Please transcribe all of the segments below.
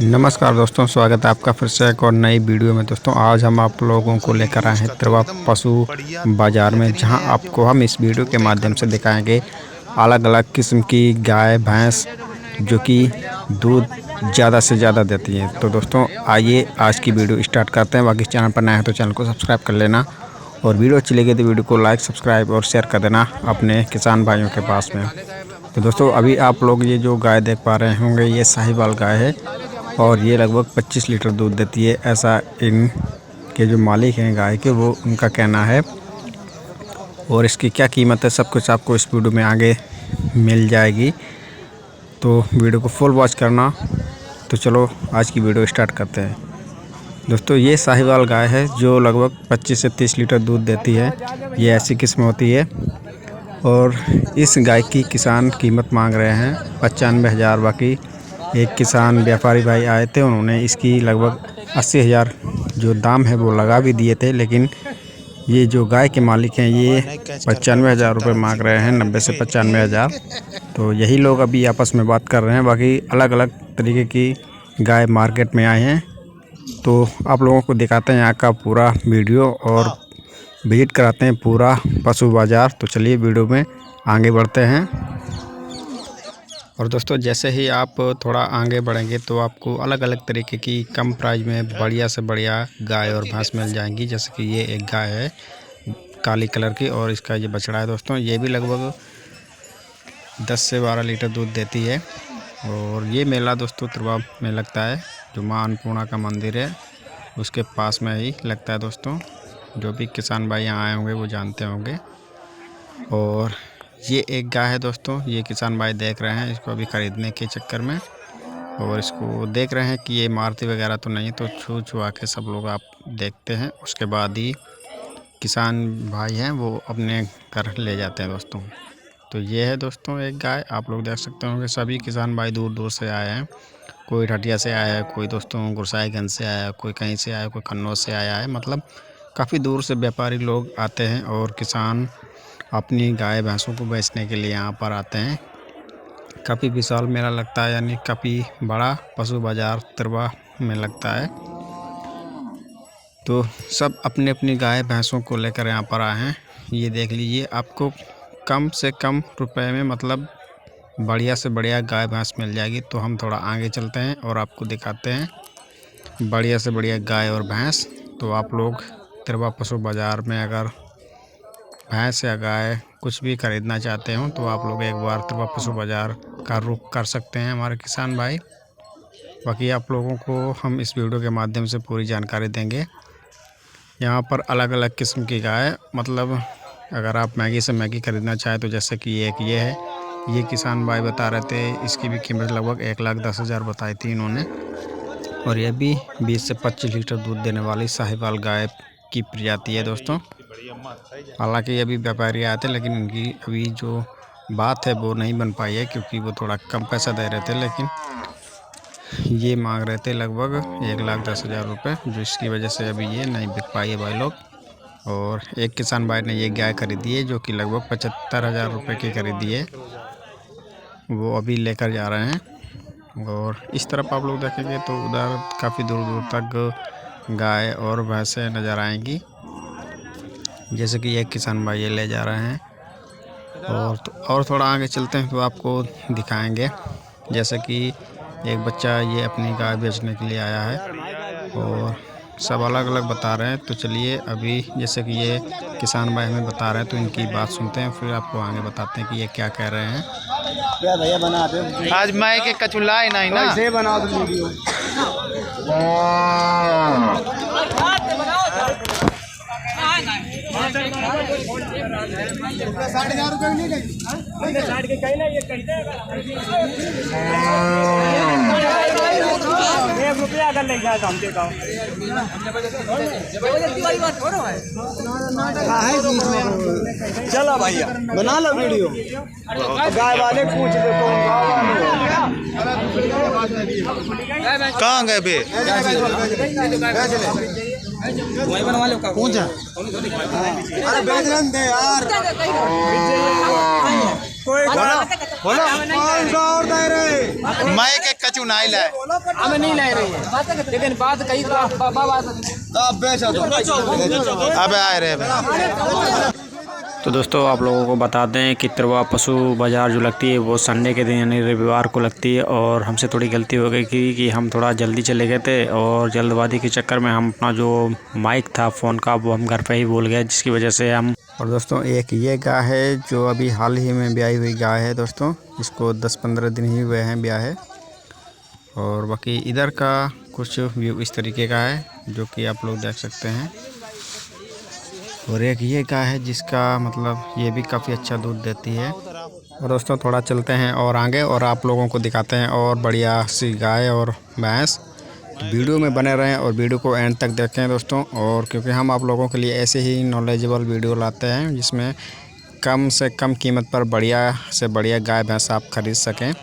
नमस्कार दोस्तों, स्वागत है आपका फिर से एक और नई वीडियो में। दोस्तों आज हम आप लोगों को लेकर आए हैं तिरवा पशु बाज़ार में, जहां आपको हम इस वीडियो के माध्यम से दिखाएंगे अलग अलग किस्म की गाय भैंस जो कि दूध ज़्यादा से ज़्यादा देती हैं। तो दोस्तों आइए आज की वीडियो स्टार्ट करते हैं। बाकी चैनल पर नया है तो चैनल को सब्सक्राइब कर लेना, और वीडियो अच्छी लगी तो वीडियो को लाइक सब्सक्राइब और शेयर कर देना अपने किसान भाइयों के पास में। तो दोस्तों अभी आप लोग ये जो गाय देख पा रहे होंगे, ये साहिवाल गाय है और ये लगभग 25 लीटर दूध देती है, ऐसा इनके जो मालिक हैं गाय के वो उनका कहना है। और इसकी क्या कीमत है सब कुछ आपको इस वीडियो में आगे मिल जाएगी, तो वीडियो को फुल वॉच करना। तो चलो आज की वीडियो स्टार्ट करते हैं। दोस्तों ये साहिवाल गाय है जो लगभग 25 से 30 लीटर दूध देती है। ये ऐसी किस्म होती है, और इस गाय की किसान कीमत मांग रहे हैं 95,000। बाकी एक किसान व्यापारी भाई आए थे, उन्होंने इसकी लगभग 80,000 जो दाम है वो लगा भी दिए थे, लेकिन ये जो गाय के मालिक हैं ये 95,000 रुपये मांग रहे हैं, 90 से 95,000। तो यही लोग अभी आपस में बात कर रहे हैं। बाकी अलग अलग तरीके की गाय मार्केट में आए हैं, तो आप लोगों को दिखाते हैं यहाँ का पूरा वीडियो और विजिट कराते हैं पूरा पशु बाज़ार। तो चलिए वीडियो में आगे बढ़ते हैं। और दोस्तों जैसे ही आप थोड़ा आगे बढ़ेंगे तो आपको अलग अलग तरीके की कम प्राइस में बढ़िया से बढ़िया गाय और भैंस मिल जाएंगी। जैसे कि ये एक गाय है काली कलर की, और इसका ये बछड़ा है दोस्तों, ये भी लगभग 10 से 12 लीटर दूध देती है। और ये मेला दोस्तों तिरवा में लगता है, जो माँ अन्नपूर्णा का मंदिर है उसके पास में ही लगता है दोस्तों। जो भी किसान भाई यहाँ आए होंगे वो जानते होंगे। और ये एक गाय है दोस्तों, ये किसान भाई देख रहे हैं इसको अभी ख़रीदने के चक्कर में, और इसको देख रहे हैं कि ये मारती वगैरह तो नहीं, तो छू छुआ के सब लोग आप देखते हैं। उसके बाद ही किसान भाई हैं वो अपने घर ले जाते हैं दोस्तों। तो ये है दोस्तों एक गाय, आप लोग देख सकते होंगे। सभी किसान भाई दूर दूर से आए हैं, कोई ठटिया से आया है, कोई दोस्तों गुरसाईगंज से आया है, कोई कहीं से आया है, कोई कन्नौज से आया है। मतलब काफ़ी दूर से व्यापारी लोग आते हैं और किसान अपनी गाय भैंसों को बेचने के लिए यहाँ पर आते हैं। काफ़ी विशाल मेला लगता है, यानी काफ़ी बड़ा पशु बाज़ार तिरवा में लगता है। तो सब अपनी अपनी गाय भैंसों को लेकर यहाँ पर आए हैं। ये देख लीजिए, आपको कम से कम रुपए में मतलब बढ़िया से बढ़िया गाय भैंस मिल जाएगी। तो हम थोड़ा आगे चलते हैं और आपको दिखाते हैं बढ़िया से बढ़िया गाय और भैंस। तो आप लोग तिरवा पशु बाज़ार में अगर भैंस या गाय कुछ भी ख़रीदना चाहते हो तो आप लोग एक बार तिरवा पशु बाज़ार का रुख कर सकते हैं हमारे किसान भाई। बाकी आप लोगों को हम इस वीडियो के माध्यम से पूरी जानकारी देंगे। यहाँ पर अलग अलग किस्म की गाय, मतलब अगर आप मैगी से मैगी ख़रीदना चाहें तो जैसे कि एक ये है, ये किसान भाई बता रहे थे इसकी भी कीमत लगभग 1,10,000 बताई थी इन्होंने। और ये भी 20 से 25 लीटर दूध देने वाली साहिवाल गाय की प्रजाति है दोस्तों। हालांकि अभी व्यापारी आए थे, लेकिन इनकी अभी जो बात है वो नहीं बन पाई है, क्योंकि वो थोड़ा कम पैसा दे रहे थे। लेकिन ये मांग रहे थे लगभग 1,10,000 रुपये, जो इसकी वजह से अभी ये नहीं बिक पाई है भाई लोग। और एक किसान भाई ने ये गाय खरीदी है जो कि लगभग 75,000 रुपये की खरीदी है, वो अभी लेकर जा रहे हैं। और इस तरफ आप लोग देखेंगे तो उधर काफ़ी दूर दूर तक गाय और भैंसें नज़र आएंगी। जैसे कि एक किसान भाई ये ले जा रहे हैं, और थोड़ा आगे चलते हैं तो आपको दिखाएंगे। जैसे कि एक बच्चा ये अपनी गाय बेचने के लिए आया है, और सब अलग अलग बता रहे हैं। तो चलिए अभी जैसे कि ये किसान भाई हमें बता रहे हैं तो इनकी बात सुनते हैं, फिर आपको आगे बताते हैं कि ये क्या कह रहे हैं। क्या भैया बना दे आज मैं के कचुला ही नहीं ना से बना दो वीडियो। ₹60,000 नहीं गई, 60 के कहीं ना ये कहते ₹1 अगर ले जाए तो हम के गाँव चलो भैया बना लो वीडियो। गाय वाले पूछ दे कौन कहाँ गए बे वही बनवा लो का पूछ। अरे बेच रहे हैं यार। कोई बोलो कौन सा और दायरे मैं के कचू नहीं लाए। हमें नहीं ले रही है, लेकिन बात कही अब बेचो दो अब आए रहे भाई। तो दोस्तों आप लोगों को बता दें कि तिरवा पशु बाज़ार जो लगती है वो संडे के दिन यानी रविवार को लगती है। और हमसे थोड़ी गलती हो गई कि हम थोड़ा जल्दी चले गए थे और जल्दबाजी के चक्कर में हम अपना जो माइक था फ़ोन का वो हम घर पे ही भूल गए, जिसकी वजह से हम। और दोस्तों एक ये गाय है जो अभी हाल ही में ब्याही हुई गाय है दोस्तों, इसको 10-15 दिन ही हुए हैं ब्याह है। और बाकी इधर का कुछ व्यू इस तरीके का है जो कि आप लोग देख सकते हैं। और एक ये गाय है जिसका मतलब ये भी काफ़ी अच्छा दूध देती है। और दोस्तों थोड़ा चलते हैं और आगे और आप लोगों को दिखाते हैं और बढ़िया सी गाय और भैंस। वीडियो में बने रहें और वीडियो को एंड तक देखें दोस्तों। और क्योंकि हम आप लोगों के लिए ऐसे ही नॉलेजेबल वीडियो लाते हैं जिसमें कम से कम कीमत पर बढ़िया से बढ़िया गाय भैंस आप खरीद सकें।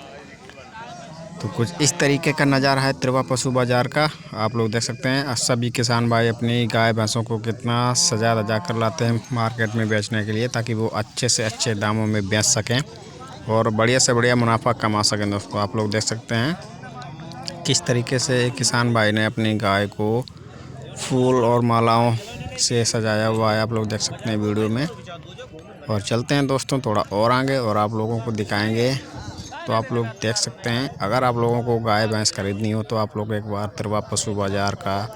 तो कुछ इस तरीके का नज़ारा है तिरवा पशु बाज़ार का, आप लोग देख सकते हैं। सभी किसान भाई अपनी गाय भैंसों को कितना सजा धजा कर लाते हैं मार्केट में बेचने के लिए, ताकि वो अच्छे से अच्छे दामों में बेच सकें और बढ़िया से बढ़िया मुनाफा कमा सकें। दोस्तों आप लोग देख सकते हैं किस तरीके से किसान भाई ने अपनी गाय को फूल और मालाओं से सजाया हुआ है, आप लोग देख सकते हैं वीडियो में। और चलते हैं दोस्तों थोड़ा और आगे और आप लोगों को दिखाएंगे। तो आप लोग देख सकते हैं अगर आप लोगों को गाय भैंस खरीदनी हो तो आप लोग एक बार तिरवा पशु बाज़ार का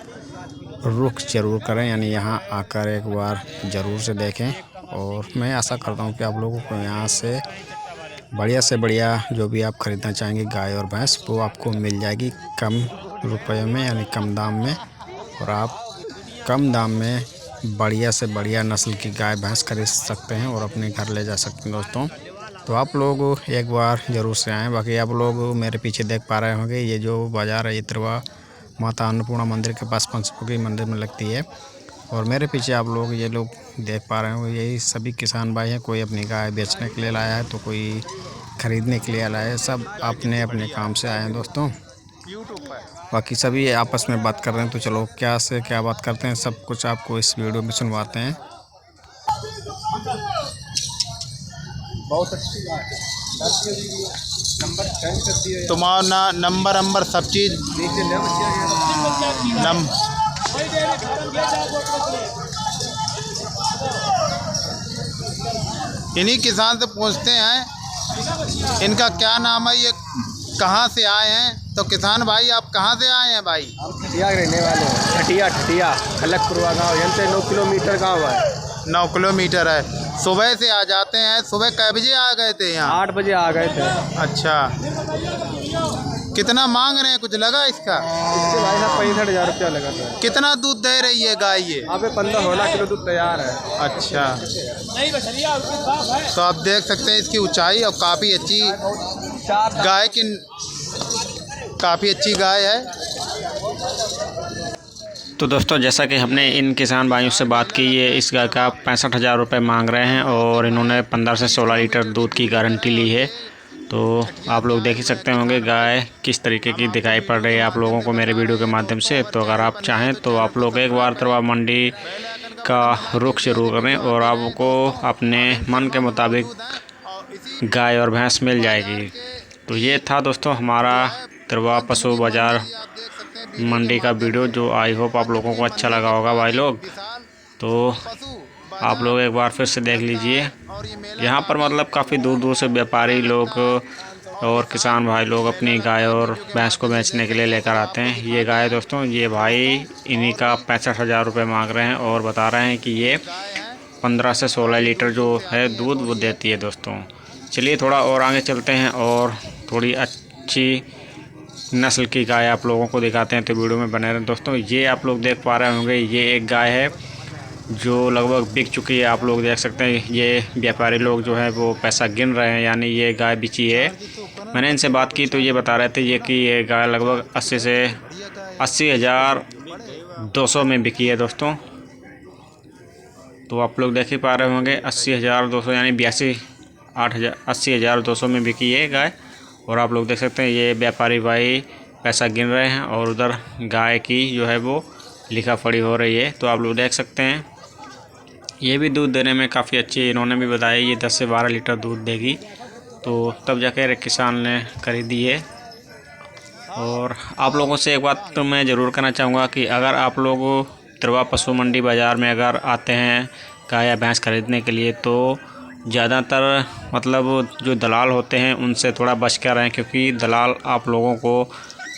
रुख ज़रूर करें, यानी यहाँ आकर एक बार ज़रूर से देखें। और मैं आशा करता हूँ कि आप लोगों को यहाँ से बढ़िया जो भी आप ख़रीदना चाहेंगे गाय और भैंस वो आपको मिल जाएगी कम रुपये में, यानी कम दाम में। और आप कम दाम में बढ़िया से बढ़िया नस्ल की गाय भैंस खरीद सकते हैं और अपने घर ले जा सकते हैं दोस्तों। तो आप लोग एक बार ज़रूर से आएँ। बाकी आप लोग मेरे पीछे देख पा रहे होंगे ये जो बाज़ार है ये तिरवा माता अन्नपूर्णा मंदिर के पास पंचमुखी मंदिर में लगती है। और मेरे पीछे आप लोग ये लोग देख पा रहे होंगे यही सभी किसान भाई हैं, कोई अपनी गाय बेचने के लिए लाया है तो कोई ख़रीदने के लिए लाया है, सब अपने अपने काम से आए हैं दोस्तों। बाकी सभी आपस में बात कर रहे हैं, तो चलो क्या से क्या बात करते हैं सब कुछ आपको इस वीडियो में सुनवाते हैं। बहुत अच्छी बात है, नंबर सेंड कर दिए तुम्हारा नंबर सब चीज़ इन्हीं किसान से पूछते हैं इनका क्या नाम है, ये कहाँ से आए हैं। तो किसान भाई आप कहाँ से आए हैं भाई? हम ठटिया रहने वाले हैं, ठटिया खलकपुरवा गाँव, यहाँ से 9 किलोमीटर गाँव है। 9 किलोमीटर है। सुबह से आ जाते हैं, सुबह कै बजे आ गए थे यहाँ? 8 बजे आ गए थे। अच्छा, कितना मांग रहे हैं, कुछ लगा इसका? इसके भाई साहब 65,000 रुपया लगा था। कितना दूध दे रही है गाय ये? यहाँ पे 15-16 किलो दूध तैयार है। अच्छा, तो आप देख सकते हैं इसकी ऊंचाई और काफ़ी अच्छी गाय की, काफ़ी अच्छी गाय है। तो दोस्तों जैसा कि हमने इन किसान भाइयों से बात की, ये इस गाय का 65,000 रुपये मांग रहे हैं और इन्होंने 15 से 16 लीटर दूध की गारंटी ली है। तो आप लोग देख ही सकते होंगे गाय किस तरीके की दिखाई पड़ रही है आप लोगों को मेरे वीडियो के माध्यम से। तो अगर आप चाहें तो आप लोग एक बार तिरवा मंडी का रुख जरूर करें और आपको अपने मन के मुताबिक गाय और भैंस मिल जाएगी। तो ये था दोस्तों हमारा तिरवा पशु बाज़ार मंडी का वीडियो, जो आई होप आप लोगों को अच्छा लगा होगा भाई लोग। तो आप लोग एक बार फिर से देख लीजिए, यहाँ पर मतलब काफ़ी दूर दूर से व्यापारी लोग और किसान भाई लोग अपनी गाय और भैंस को बेचने के लिए लेकर आते हैं। ये गाय दोस्तों ये भाई इन्हीं का 65,000 रुपये मांग रहे हैं और बता रहे हैं कि ये 15 से 16 लीटर जो है दूध वो देती है दोस्तों। चलिए थोड़ा और आगे चलते हैं और थोड़ी अच्छी नस्ल की गाय आप लोगों को दिखाते हैं, तो वीडियो में बने रहें दोस्तों। ये आप लोग देख पा रहे होंगे ये एक गाय है जो लगभग बिक चुकी है, आप लोग देख सकते हैं। ये व्यापारी लोग जो है वो पैसा गिन रहे हैं, यानी ये गाय बिची है। मैंने इनसे बात की तो ये बता रहे थे कि ये गाय लगभग 80 से 80,200 में बिकी है दोस्तों। तो आप लोग देख ही पा रहे होंगे 80,200 यानी 80,200 में बिकी है गाय। और आप लोग देख सकते हैं ये व्यापारी भाई पैसा गिन रहे हैं और उधर गाय की जो है वो लिखा पढ़ी हो रही है। तो आप लोग देख सकते हैं ये भी दूध देने में काफ़ी अच्छी है, इन्होंने भी बताया ये 10 से 12 लीटर दूध देगी। तो तब जाकर किसान ने खरीदी है। और आप लोगों से एक बात तो मैं ज़रूर कहना चाहूँगा कि अगर आप लोग तिरवा पशु मंडी बाज़ार में अगर आते हैं गाय या भैंस खरीदने के लिए, तो ज़्यादातर मतलब जो दलाल होते हैं उनसे थोड़ा बच कर रहें, क्योंकि दलाल आप लोगों को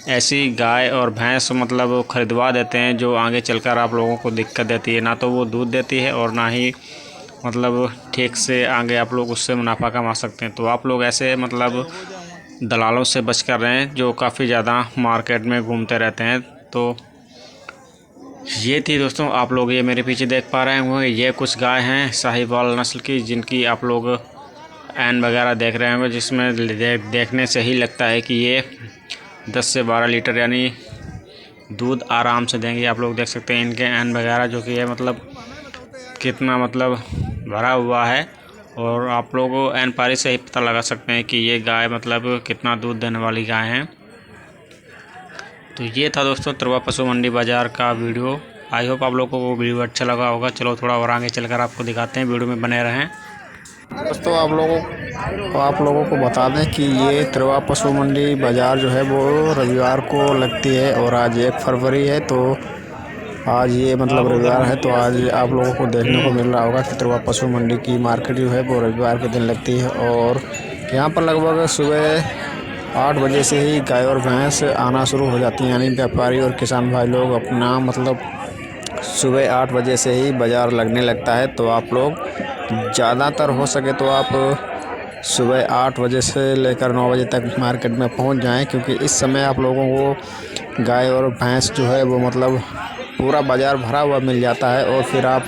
ऐसी गाय और भैंस मतलब ख़रीदवा देते हैं जो आगे चलकर आप लोगों को दिक्कत देती है। ना तो वो दूध देती है और ना ही मतलब ठीक से आगे आप लोग उससे मुनाफा कमा सकते हैं। तो आप लोग ऐसे मतलब दलालों से बच कर रहे हैं जो काफ़ी ज़्यादा मार्केट में घूमते रहते हैं। तो ये थी दोस्तों, आप लोग ये मेरे पीछे देख पा रहे होंगे, ये कुछ गाय हैं साहिवाल नस्ल की, जिनकी आप लोग ऐन वगैरह देख रहे होंगे, जिसमें देखने से ही लगता है कि ये 10 से 12 लीटर यानी दूध आराम से देंगे। आप लोग देख सकते हैं इनके ऐन वगैरह, जो कि ये मतलब कितना मतलब भरा हुआ है। और आप लोग ऐन पारी से ही पता लगा सकते हैं कि ये गाय मतलब कितना दूध देने वाली गाय हैं। तो ये था दोस्तों तिरवा पशु मंडी बाज़ार का वीडियो। आई होप आप लोगों को वो वीडियो अच्छा लगा होगा। चलो थोड़ा और आगे चलकर आपको दिखाते हैं, वीडियो में बने रहें। दोस्तों आप लोगों को बता दें कि ये तिरवा पशु मंडी बाज़ार जो है वो रविवार को लगती है और आज 1 फरवरी है। तो आज ये मतलब रविवार है, तो आज आप लोगों को देखने को मिल रहा होगा कि तिरवा पशु मंडी की मार्केट जो है वो रविवार के दिन लगती है। और यहाँ पर लगभग सुबह 8 बजे से ही गाय और भैंस आना शुरू हो जाती हैं, यानी व्यापारी और किसान भाई लोग अपना मतलब सुबह 8 बजे से ही बाज़ार लगने लगता है। तो आप लोग ज़्यादातर हो सके तो आप सुबह 8 बजे से लेकर 9 बजे तक मार्केट में पहुंच जाएं, क्योंकि इस समय आप लोगों को गाय और भैंस जो है वो मतलब पूरा बाज़ार भरा हुआ मिल जाता है। और फिर आप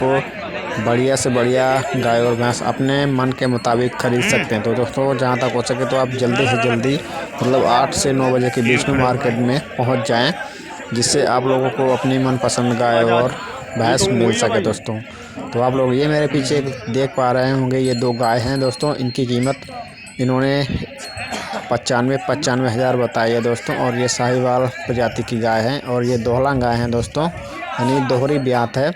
बढ़िया से बढ़िया गाय और भैंस अपने मन के मुताबिक ख़रीद सकते हैं। तो दोस्तों जहां तक हो सके तो आप जल्दी से जल्दी मतलब 8 से 9 बजे के बीच में मार्केट में पहुंच जाएं, जिससे आप लोगों को अपनी मनपसंद गाय और भैंस मिल सके दोस्तों। तो आप लोग ये मेरे पीछे देख पा रहे होंगे, ये 2 गाय हैं दोस्तों। इनकी कीमत इन्होंने 95 हज़ार बताई है दोस्तों। और ये साहिवाल प्रजाति की गाय हैं और ये दोहला गाय हैं दोस्तों, यानी दोहरी ब्यात है।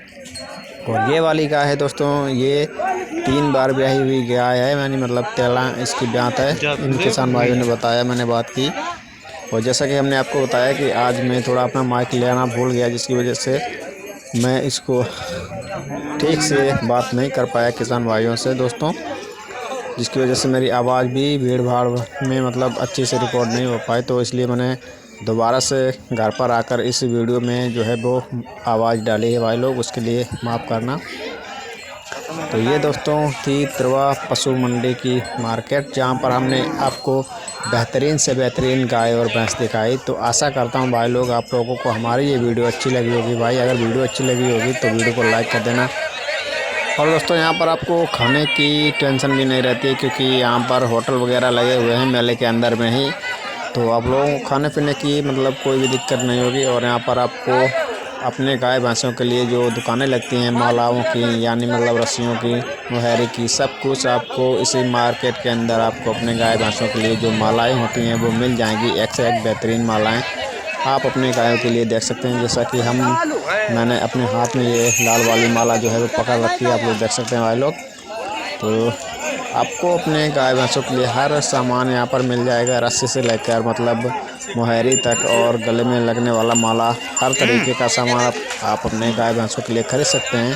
और ये वाली गाय है दोस्तों, ये 3 बार ब्याही हुई गाय है, यानी मतलब 13 इसकी ब्यात है। इन किसान भाइयों ने बताया, मैंने बात की। और जैसा कि हमने आपको बताया कि आज मैं थोड़ा अपना माइक ले आना भूल गया, जिसकी वजह से मैं इसको ठीक से बात नहीं कर पाया किसान भाइयों से दोस्तों, जिसकी वजह से मेरी आवाज़ भी भीड़ भाड़ में मतलब अच्छे से रिकॉर्ड नहीं हो पाई। तो इसलिए मैंने दोबारा से घर पर आकर इस वीडियो में जो है वो आवाज़ डाली है भाई लोग, उसके लिए माफ़ करना। तो ये दोस्तों थी तिरवा पशु मंडी की मार्केट, जहाँ पर हमने आपको बेहतरीन से बेहतरीन गाय और भैंस दिखाई। तो आशा करता हूँ भाई लोग आप लोगों को हमारी ये वीडियो अच्छी लगी होगी। भाई अगर वीडियो अच्छी लगी होगी तो वीडियो को लाइक कर देना। और दोस्तों यहाँ पर आपको खाने की टेंशन भी नहीं रहती है, क्योंकि यहाँ पर होटल वगैरह लगे हुए हैं मेले के अंदर में ही। तो आप लोगों को खाने पीने की मतलब कोई भी दिक्कत नहीं होगी। और यहाँ पर आपको अपने गाय भैंसों के लिए जो दुकानें लगती हैं मालाओं की, यानी मतलब रस्सियों की, मुहैरी की, सब कुछ आपको इसी मार्केट के अंदर आपको अपने गाय भैंसों के लिए जो मालाएं होती हैं वो मिल जाएंगी। एक से एक बेहतरीन मालाएं आप अपने गायों के लिए देख सकते हैं। जैसा कि मैंने अपने हाथ में ये लाल वाली माला जो है वो पकड़ रखी है, आप लोग देख सकते हैं भाई लोग। तो आपको अपने गाय भैंसों के लिए हर सामान यहाँ पर मिल जाएगा, रस्सी से लेकर मतलब मुहैरी तक, और गले में लगने वाला माला, हर तरीके का सामान आप अपने गाय भैंसों के लिए खरीद सकते हैं।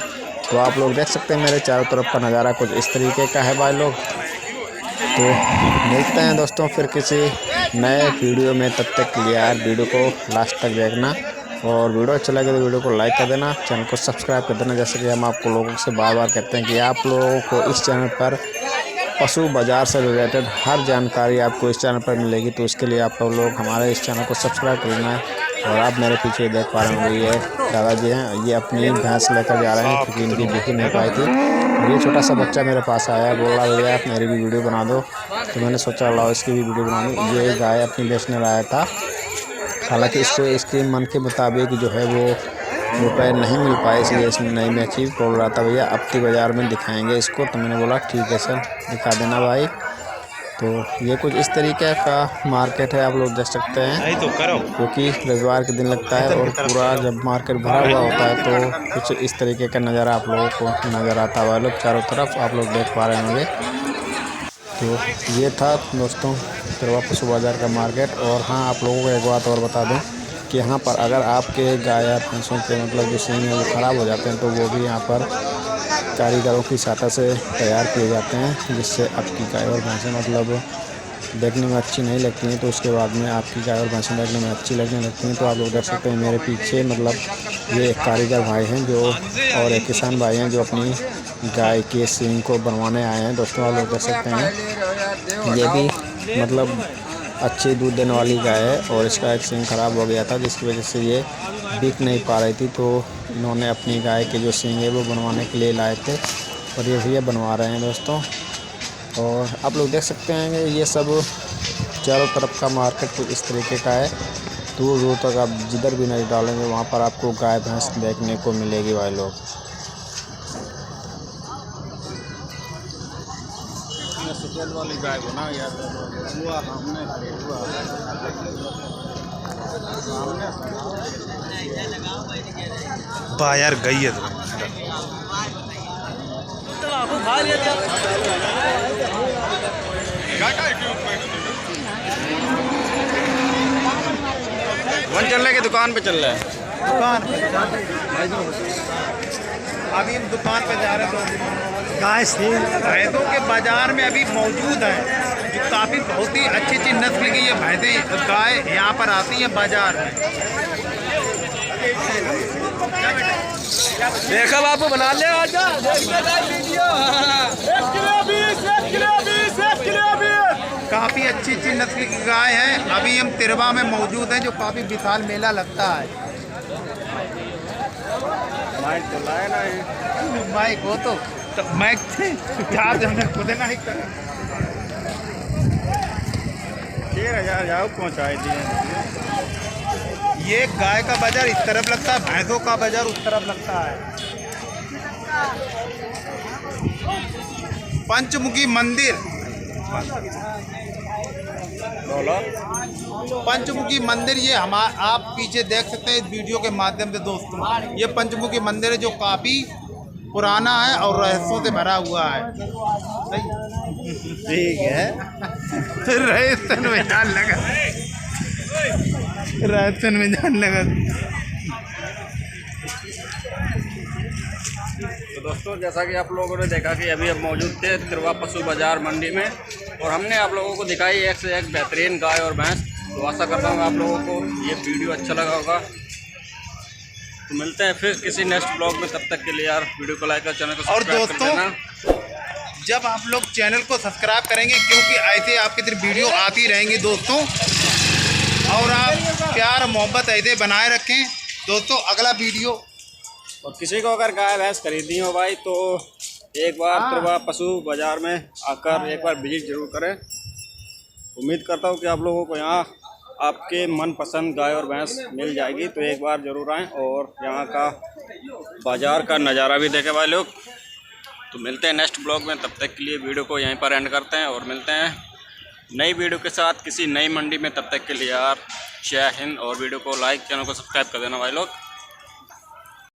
तो आप लोग देख सकते हैं मेरे चारों तरफ का नज़ारा कुछ इस तरीके का है भाई लोग। तो मिलते हैं दोस्तों फिर किसी नए वीडियो में, तब तक के लिए यार वीडियो को लास्ट तक देखना। और वीडियो अच्छा लगे तो वीडियो को लाइक कर देना, चैनल को सब्सक्राइब कर देना। जैसे कि हम आपको लोगों से बार बार कहते हैं कि आप लोगों को इस चैनल पर पशु बाज़ार से रिलेटेड हर जानकारी आपको इस चैनल पर मिलेगी। तो इसके लिए आप लोग हमारे इस चैनल को सब्सक्राइब करना है। और आप मेरे पीछे देख पा रहे होंगे, ये दादाजी हैं, ये अपनी भैंस लेकर जा रहे हैं क्योंकि इनकी बिकी नहीं पाई थी। और ये छोटा सा बच्चा मेरे पास आया, बोल रहा भैया आप मेरी भी वीडियो बना दो। तो मैंने सोचा लाओ इसकी भी वीडियो बना दूँ। ये गाय अपनी बेचने लाया था, हालांकि इसको इसके मन के मुताबिक जो है वो रुपए नहीं मिल पाए, इसलिए इसने नहीं बेची। बोल रहा था भैया अब की बाज़ार में दिखाएंगे इसको। तो मैंने बोला ठीक है सर दिखा देना भाई। तो ये कुछ इस तरीके का मार्केट है, आप लोग देख सकते हैं, क्योंकि रविवार के दिन लगता है और पूरा जब मार्केट भरा हुआ होता है तो कुछ इस तरीके का नज़ारा आप लोगों को नज़र आता है। लोग चारों तरफ आप लोग देख पा रहे होंगे। तो ये था दोस्तों तिरवा पशु बाज़ार का मार्केट। और हाँ, आप लोगों को एक बात और बता दूं कि यहाँ पर अगर आपके गाय या भैंसों के मतलब जो सींग हैं वो ख़राब हो जाते हैं तो वो भी यहाँ पर कारीगरों की सहायता से तैयार किए जाते हैं, जिससे आपकी गाय और भैंसें मतलब देखने में अच्छी नहीं लगती हैं। तो उसके बाद में आपकी गाय और भैंसें देखने में अच्छी लगने लगती हैं। तो आप लोग देख सकते हैं मेरे पीछे मतलब ये एक कारीगर भाई हैं जो और एक किसान भाई हैं जो अपनी गाय के सींग को बनवाने आए हैं। दोस्तों आप लोग देख सकते हैं ये भी मतलब अच्छी दूध देने वाली गाय है और इसका एक सींग ख़राब हो गया था, जिसकी वजह से ये बिक नहीं पा रही थी। तो इन्होंने अपनी गाय के जो सींग है वो बनवाने के लिए लाए थे और ये भैया बनवा रहे हैं दोस्तों। और आप लोग देख सकते हैं कि ये सब चारों तरफ का मार्केट कुछ इस तरीके का है। दूर दूर तक आप जिधर भी नज़र डालेंगे वहाँ पर आपको गाय भैंस देखने को मिलेगी भाई लोग। सफेद वाली गाय को ना यार हुआ हमने बाहर गई है वन चल रहे की दुकान पे चल रहा है। दुकान अभी हम दुकान पे जा रहे हैं। गाय भैंसों के बाजार में अभी मौजूद है जो काफ़ी बहुत ही अच्छी अच्छी नस्ल की ये भैंसें गाय यहाँ पर आती हैं बाजार में। देखा बापू बना ले आजा काफ़ी अच्छी अच्छी नस्ल की गाय है। अभी हम तिरवा में मौजूद हैं जो काफ़ी विशाल मेला लगता है। माइक तो लाए ना माइक हो तो माइक चार्ज हमने खुद ना ही कर 13,000 जाओ पहुँचाई दिए। ये गाय का बाजार इस तरफ लगता है, भैंसों का बाजार उस तरफ लगता है। पंचमुखी मंदिर, पंचमुखी मंदिर ये आप पीछे देख सकते हैं इस वीडियो के माध्यम से दोस्तों। ये पंचमुखी मंदिर है जो काफ़ी पुराना है और रहस्यों से भरा हुआ है। ठीक है रहस्य में जान लगा, रहस्य में जान लगा। तो दोस्तों जैसा कि आप लोगों ने देखा कि अभी हम मौजूद थे तिरवा पशु बाजार मंडी में और हमने आप लोगों को दिखाई एक से एक बेहतरीन गाय और भैंस। तो आशा करता हूँ आप लोगों को ये वीडियो अच्छा लगा होगा। तो मिलते हैं फिर किसी नेक्स्ट ब्लॉग में, तब तक के लिए यार वीडियो को लाइक और चैनल को और सब्सक्राइब कर देना। जब आप लोग चैनल को सब्सक्राइब करेंगे क्योंकि ऐसे आपकी तरफ वीडियो आती रहेंगी दोस्तों, और आप प्यार मोहब्बत ऐसे बनाए रखें दोस्तों। अगला वीडियो और किसी को अगर गाय भैंस खरीदनी हो भाई तो एक बार तिरवा पशु बाजार में आकर एक बार विजिट जरूर करें। उम्मीद करता हूँ कि आप लोगों को यहाँ आपके मनपसंद गाय और भैंस मिल जाएगी। तो एक बार ज़रूर आएँ और यहाँ का बाज़ार का नज़ारा भी देखें भाई लोग। तो मिलते हैं नेक्स्ट ब्लॉग में, तब तक के लिए वीडियो को यहीं पर एंड करते हैं और मिलते हैं नई वीडियो के साथ किसी नई मंडी में। तब तक के लिए यार जय हिंद। और वीडियो को लाइक, चैनल को सब्सक्राइब कर देना भाई लोग।